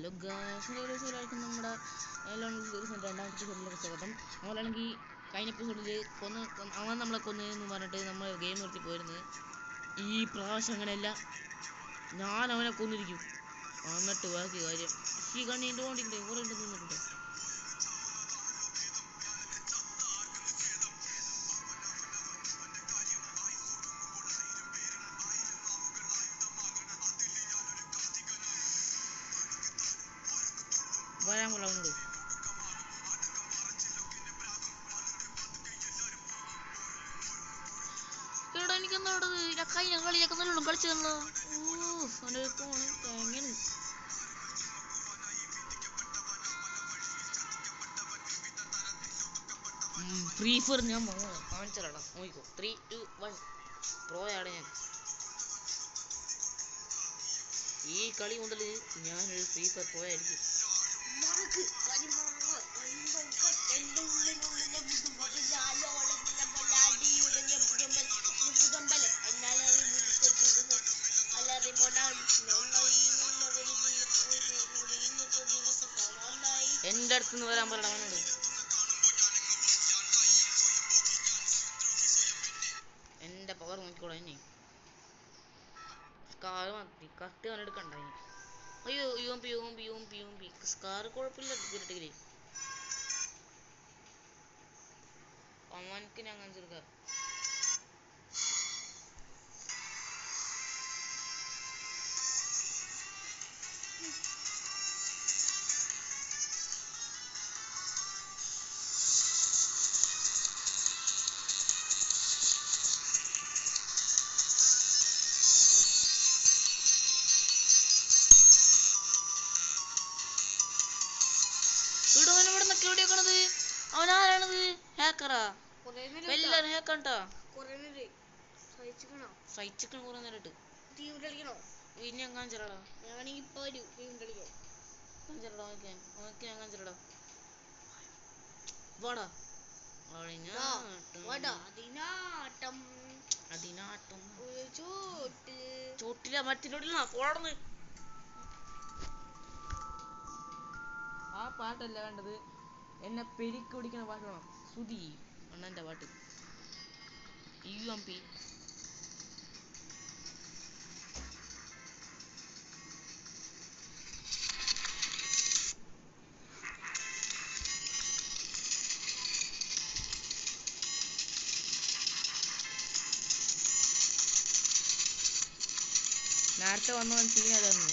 Hello guys, നമ്മുടെ രണ്ടാമത്തെ എപ്പിസോഡിലേക്ക് സ്വാഗതം. നമ്മളാണെങ്കിൽ കഴിഞ്ഞ എപ്പിസോഡിൽ അവൻ നമ്മളെ കൊന്നതെന്ന് പറഞ്ഞിട്ട് നമ്മൾ ഗെയിം നിർത്തി പോയിരുന്നു. ഈ പ്രാവശ്യം അങ്ങനെയല്ല, ഞാൻ അവനെ കൊന്നിരിക്കും. എന്നിട്ട് ബാക്കി കാര്യം ഈ കണ്ണീൻ്റെ കൊണ്ടിട്ട് കുറേ നിന്നിട്ടുണ്ട്. വരാൻ കൊള്ളാം അവനോട്. എടാ, എനിക്കെന്താടത്? ഞാൻ കഴിഞ്ഞ കളിയൊക്കെ നല്ലോണം കളിച്ചതല്ലോ. എങ്ങനെ ഫ്രീ ഫയർ ഞാൻ കാണിച്ചാടാ, നോക്കിക്കോ. 3, 2, 1 പ്രോയാണ് ഞാൻ. ഈ കളി മുതൽ ഞാനൊരു ഫ്രീ ഫയർ പ്രോയായിരിക്കും. എന്റെ അടുത്തുനിന്ന് വരാൻ പറയണം അവനോട്. എന്റെ പവർ നോക്കിക്കോളാം. ഇനി സ്കാർ മതി, കട്ട് കണ്ടെടുക്കണ്ട. അയ്യോ, യൂമ്പി സ്കാർ കുഴപ്പമില്ല. കിട്ടില്ലേ അവനക്ക് ഞാൻ കാണിച്ചെടുക്കാം. അവനാരാണത്? ഹാക്കറാ? എല്ലാരും ഹാക്കണ്ടാ. സഹിച്ചിക്കണ കുറെ നേരിട്ട്. ഇനി ഞാൻ കാണിച്ചടാ. വാടാ. ചോട്ടില മറ്റിലോട്ടില്ല പോടന്ന്. ആ പാട്ടല്ല വേണ്ടത്, എന്നെ പെരിക്ക് പിടിക്കുന്ന പാട്ട് വേണം. സുധി അണ്ണന്റെ പാട്ട്. UMP നേരത്തെ വന്നവൻ സീനായിരുന്നു.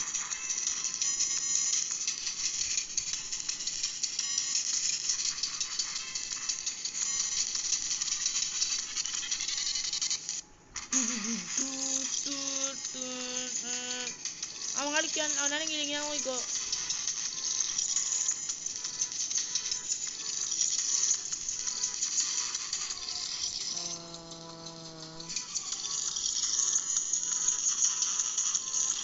അവൻ കളിക്കാൻ അവനാണെങ്കിൽ ഇങ്ങനെ നോക്കിക്കോ.